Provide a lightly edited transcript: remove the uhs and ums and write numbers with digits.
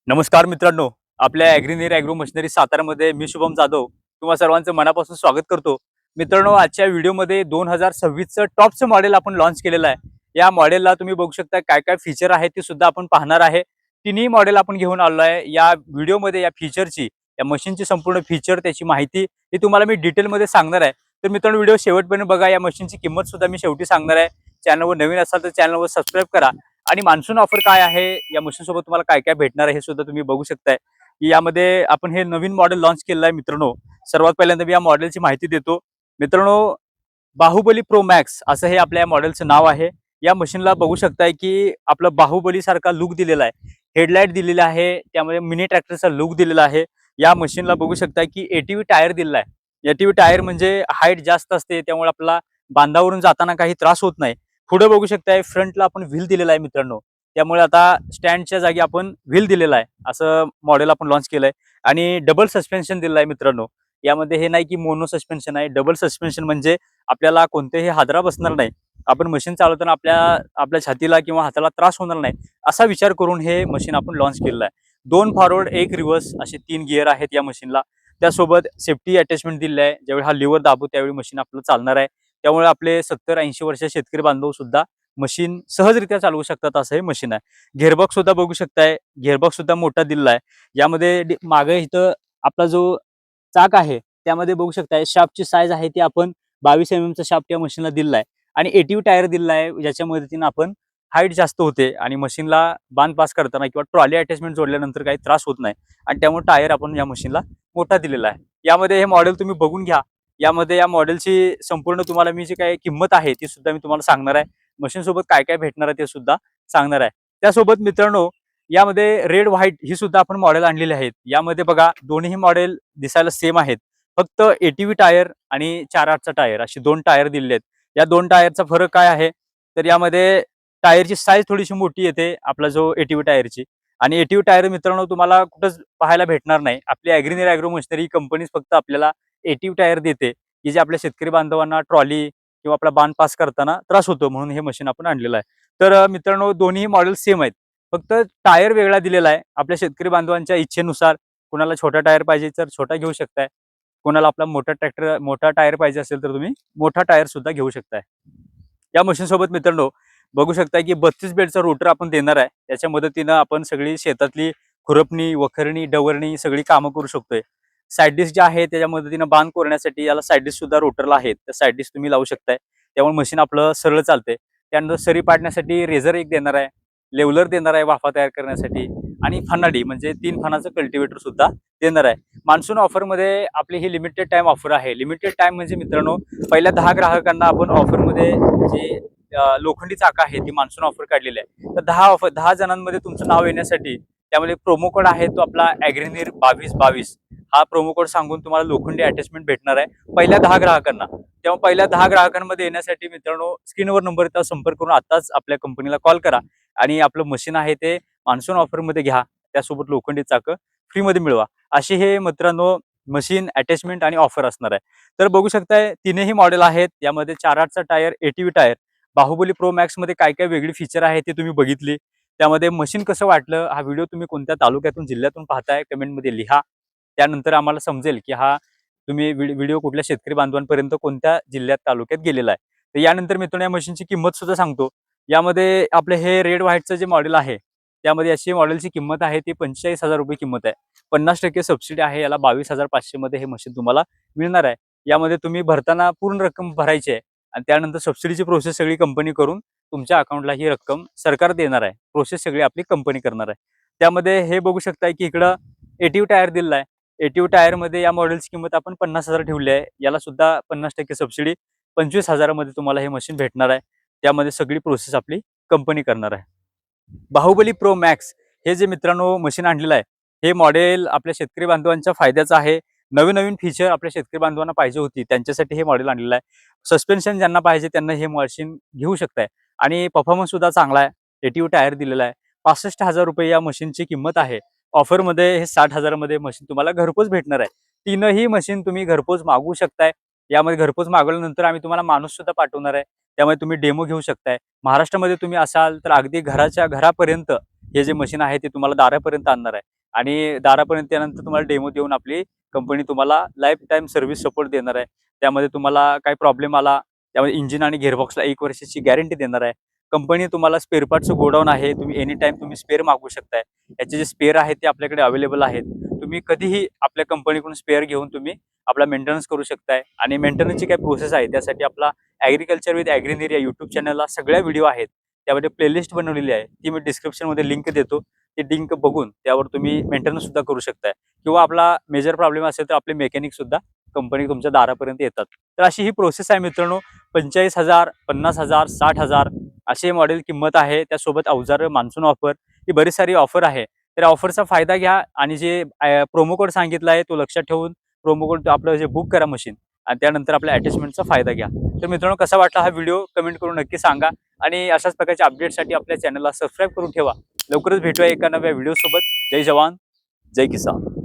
नमस्कार मित्रांनो, आपल्या ॲग्रीनीर ॲग्रो मशिनरी सातारामध्ये मी शुभम जाधव तुम्हा सर्वांचं मनापासून स्वागत करतो. मित्रांनो, आजच्या व्हिडिओमध्ये 2026चं टॉपचं मॉडेल आपण लॉन्च केलेलं आहे. या मॉडेलला तुम्ही बघू शकता काय काय फीचर आहे ते सुद्धा आपण पाहणार आहे. तिन्ही मॉडेल आपण घेऊन आलो आहे. या व्हिडिओमध्ये या फीचरची, या मशीनची संपूर्ण फीचर, त्याची माहिती ही तुम्हाला मी डिटेलमध्ये सांगणार आहे. तर मित्रांनो, व्हिडिओ शेवटपर्यंत बघा. या मशीनची किंमत सुद्धा मी शेवटी सांगणार आहे. चॅनलवर नवीन असाल तर चॅनलवर सबस्क्राईब करा. आणि मान्सून ऑफर काय आहे, या मशीन सोबत तुम्हाला काय काय भेटणार आहे हे सुद्धा तुम्ही बघू शकताय. यामध्ये आपण हे नवीन मॉडेल लॉन्च केलं आहे. मित्रांनो, सर्वात पहिल्यांदा मी या मॉडेलची माहिती देतो. मित्रांनो, बाहुबली प्रो मॅक्स असं हे आपल्या या मॉडेलचं नाव आहे. या मशीनला बघू शकताय की आपलं बाहुबली सारखा लुक दिलेला आहे. हेडलाईट दिलेला आहे, त्यामध्ये मिनी ट्रॅक्टरचा लुक दिलेला आहे. या मशीनला बघू शकताय की एटीव्ही टायर दिलेला आहे. एटीव्ही टायर म्हणजे हाईट जास्त असते, त्यामुळे आपला बांधावरून जाताना काही त्रास होत नाही. पुढे बघू शकताय फ्रंटला आपण व्हील दिलेला आहे मित्रांनो. त्यामुळे आता स्टँडच्या जागी आपण व्हील दिलेला आहे. असं मॉडेल आपण लॉन्च केलंय. आणि डबल सस्पेन्शन दिलेलं आहे मित्रांनो. यामध्ये हे नाही की मोनो सस्पेन्शन आहे, डबल सस्पेन्शन म्हणजे आपल्याला कोणतेही हादरा बसणार नाही. आपण मशीन चालवताना आपल्या छातीला किंवा हाताला त्रास होणार नाही, असा विचार करून हे मशीन आपण लॉन्च केलेलं आहे. 2 फॉरवर्ड 1 रिव्हर्स असे 3 गिअर आहेत या मशीनला. त्यासोबत सेफ्टी अटॅचमेंट दिलेलं आहे. ज्यावेळी हा लिव्हर दाबू त्यावेळी मशीन आपलं चालणार आहे. त्यामुळे आपले 70-80 वर्ष शेतकरी बांधव सुद्धा मशीन सहजरित्या चालवू शकतात, असं हे मशीन आहे. गिअरबॉक्स सुद्धा बघू शकताय. गिअरबॉक्स सुद्धा मोठा दिलेला आहे. यामध्ये मागे इथं आपला जो चाक आहे त्यामध्ये बघू शकताय शाफ्टची साईज आहे ती आपण 22 चा शाफ्ट या मशीनला दिलेला आहे. आणि एटीव्ही टायर दिलेला आहे, ज्याच्या मदतीने आपण हाईट जास्त होते आणि मशीनला बांध पास करताना किंवा ट्रॉली अटॅचमेंट जोडल्यानंतर काही त्रास होत नाही. आणि त्यामुळे टायर आपण या मशीनला मोठा दिलेला आहे. यामध्ये हे मॉडेल तुम्ही बघून घ्या. यामध्ये या मॉडेलची संपूर्ण तुम्हाला मी जी काही किंमत आहे ती सुद्धा मी तुम्हाला सांगणार आहे. मशीन सोबत काय काय भेटणार आहे ते सुद्धा सांगणार आहे. त्यासोबत मित्रांनो, यामध्ये रेड व्हाईट ही सुद्धा आपण मॉडेल आणलेली आहेत. यामध्ये बघा दोन्ही मॉडेल दिसायला सेम आहेत. फक्त एटीव्ही टायर आणि 4/8चा टायर अशी 2 टायर दिलेले आहेत. या 2 टायरचा फरक काय आहे, तर यामध्ये टायरची साईज थोडीशी मोठी येते आपला जो एटीव्ही टायरची. आणि एटीव्ही टायर मित्रांनो तुम्हाला कुठंच पाहायला भेटणार नाही. आपली ॲग्रीनीर ॲग्रो मशिनरी कंपनीच फक्त आपल्याला एटीव्ही टायर देते, की जे आपल्या शेतकरी बांधवांना ट्रॉली किंवा आपला बांध पास करताना त्रास होतो, म्हणून हे मशीन आपण आणलेलं आहे. तर मित्रांनो, दोन्ही मॉडेल सेम आहेत. फक्त टायर वेगळा दिलेला आहे. आपल्या शेतकरी बांधवांच्या इच्छेनुसार कुणाला छोटा टायर पाहिजे तर छोटा घेऊ शकताय. कोणाला आपला मोठा टायर पाहिजे असेल तर तुम्ही मोठा टायर सुद्धा घेऊ शकताय. या मशीन सोबत मित्रांनो बघू शकताय की 32 बेडचा रोटर आपण देणार आहे. त्याच्या मदतीनं आपण सगळी शेतातली खुरपणी, वखरणी, डवरणी सगळी कामं करू शकतोय. साईड डिश जे आहे त्याच्या मदतीनं बांध कोरण्यासाठी याला साईड डिश सुद्धा रोटरला आहेत. त्या साईड डिश तुम्ही लावू शकताय. त्यामुळे मशीन आपलं सरळ चालते. त्यानंतर सरी पाडण्यासाठी रेझर एक देणार आहे. लेवलर देणार आहे वाफा तयार करण्यासाठी. आणि फनाडी म्हणजे 3 फणाचं कल्टिवेटर सुद्धा देणार आहे. मान्सून ऑफरमध्ये आपली ही लिमिटेड टाइम ऑफर आहे. लिमिटेड टाइम म्हणजे मित्रांनो, पहिल्या 10 ग्राहकांना आपण ऑफरमध्ये जे लोखंडी चाक आहे ती मान्सून ऑफर काढलेली आहे. तर 10 जणांमध्ये तुमचं नाव येण्यासाठी त्यामध्ये प्रोमो कोड आहे तो आपला ॲग्रीनीर 2222 हा प्रोमो कोड सांगून तुम्हाला लोखंडी अटॅचमेंट भेटणार आहे पहिल्या 10 ग्राहकांना. तेव्हा पहिल्या 10 ग्राहकांमध्ये येण्यासाठी मित्रांनो, स्क्रीनवर नंबर येतात, संपर्क करून आताच आपल्या कंपनीला कॉल करा आणि आपलं मशीन आहे ते मान्सून ऑफरमध्ये घ्या. त्यासोबत लोखंडी चाकं फ्रीमध्ये मिळवा. अशी हे मित्रांनो मशीन अटॅचमेंट आणि ऑफर असणार आहे. तर बघू शकताय तीनही मॉडेल आहेत. यामध्ये 4/8चा tyre, ATV tyre, Bahubali pro max मध्ये काय काय वेगळी फीचर आहे ते तुम्ही बघितली. त्यामध्ये मशीन कसं वाटलं, हा व्हिडिओ तुम्ही कोणत्या तालुक्यातून जिल्ह्यातून पाहताय कमेंटमध्ये लिहा. त्यानंतर आम्हाला समजेल की हा तुम्ही व्हिडिओ कुठल्या शेतकरी बांधवांपर्यंत कोणत्या जिल्ह्यात तालुक्यात गेलेला आहे. तर यानंतर मित्रांनो या मशीनची किंमत सुद्धा सांगतो. यामध्ये आपले हे रेड व्हाईटचं जे मॉडेल आहे त्यामध्ये अशी मॉडेलची किंमत आहे ती 45,000 रुपये किंमत आहे. 50% सबसिडी आहे. याला 22,500 मध्ये हे मशीन तुम्हाला मिळणार आहे. यामध्ये तुम्ही भरताना पूर्ण रक्कम भरायची आहे आणि त्यानंतर सबसिडीची प्रोसेस सगळी कंपनी करून तुमच्या अकाउंटला ही रक्कम सरकार देणार आहे. प्रोसेस सगळी आपली कंपनी करणार आहे. त्यामध्ये हे बघू शकताय की इकडं एटीव्ही टायर दिलेला आहे. एटीव्ही टायरमध्ये या मॉडेलची किंमत आपण 50,000 ठेवली आहे. याला सुद्धा 50% सबसिडी 25,000 मध्ये तुम्हाला हे मशीन भेटणार आहे. त्यामध्ये सगळी प्रोसेस आपली कंपनी करणार आहे. बाहुबली प्रो मॅक्स हे जे मित्रांनो मशीन आणलेलं आहे, हे मॉडेल आपल्या शेतकरी बांधवांच्या फायद्याचं आहे. नवीन नवीन फीचर आपल्या शेतकरी बांधवांना पाहिजे होती त्यांच्यासाठी हे मॉडेल आणलेलं आहे. सस्पेन्शन ज्यांना पाहिजे त्यांना हे मशीन घेऊ शकताय. आणि परफॉर्मन्स सुद्धा चांगला आहे. एटीव्ही टायर दिलेला आहे. 65,000 रुपये या मशीनची किंमत आहे. ऑफरमध्ये हे 60,000 मध्ये मशीन तुम्हाला घरपोच भेटणार आहे. तीनही मशीन तुम्ही घरपोच मागवू शकताय. यामध्ये घरपोच मागवल्यानंतर आम्ही तुम्हाला माणूस सुद्धा पाठवणार आहे. त्यामुळे तुम्ही डेमो घेऊ शकताय. महाराष्ट्रामध्ये तुम्ही असाल तर अगदी घराच्या घरापर्यंत हे जे मशीन आहे ते तुम्हाला दारापर्यंत आणणार आहे. आणि दारापर्यंत त्यानंतर तुम्हाला डेमो देऊन आपली कंपनी तुम्हाला लाईफ टाईम सर्व्हिस सपोर्ट देणार आहे. त्यामध्ये तुम्हाला काही प्रॉब्लेम आला त्यामध्ये इंजिन आणि गिअरबॉक्सला 1 वर्षाची गॅरंटी देणार आहे. कंपनी तुम्हाला स्पेअर पार्टचं गोडाऊन आहे. तुम्ही एनी टाईम तुम्ही स्पेअर मागवू शकताय. याचे जे स्पेअर आहेत ते आपल्याकडे अवेलेबल आहेत. तुम्ही कधीही आपल्या कंपनीकडून स्पेअर घेऊन तुम्ही आपला मेंटेनन्स करू शकताय. आणि मेंटेनन्सची काय प्रोसेस आहे त्यासाठी आपला ॲग्रिकल्चर विथ ॲग्रीनीर या यूट्यूब चॅनलला सगळ्या व्हिडिओ आहेत. त्यामध्ये प्लेलिस्ट बनवलेली आहे. ती मी डिस्क्रिप्शनमध्ये लिंक देतो. ती लिंक बघून त्यावर तुम्ही मेंटेनन्स सुद्धा करू शकताय. किंवा आपला मेजर प्रॉब्लेम असेल तर आपले मेकॅनिक सुद्धा कंपनी तुमच्या दारापर्यंत येतात. तर अशी ही प्रोसेस आहे मित्रांनो. 45,000, 50,000, 60,000 असे मॉडेल किंमत आहे. त्यासोबत अवजार, मान्सून ऑफर ही बरीच सारी ऑफर आहे. तर ऑफरचा फायदा घ्या आणि जे प्रोमो कोड सांगितला आहे तो लक्षात ठेवून प्रोमो कोड आपलं जे बुक करा मशीन आणि त्यानंतर आपल्या अटॅचमेंटचा फायदा घ्या. तर मित्रांनो कसा वाटला हा व्हिडिओ कमेंट करून नक्की सांगा आणि अशाच प्रकारच्या अपडेटसाठी आपल्या चॅनलला सबस्क्राईब करून ठेवा. लवकरच भेटूया एका नव्या व्हिडिओ सोबत. जय जवान, जय किसान.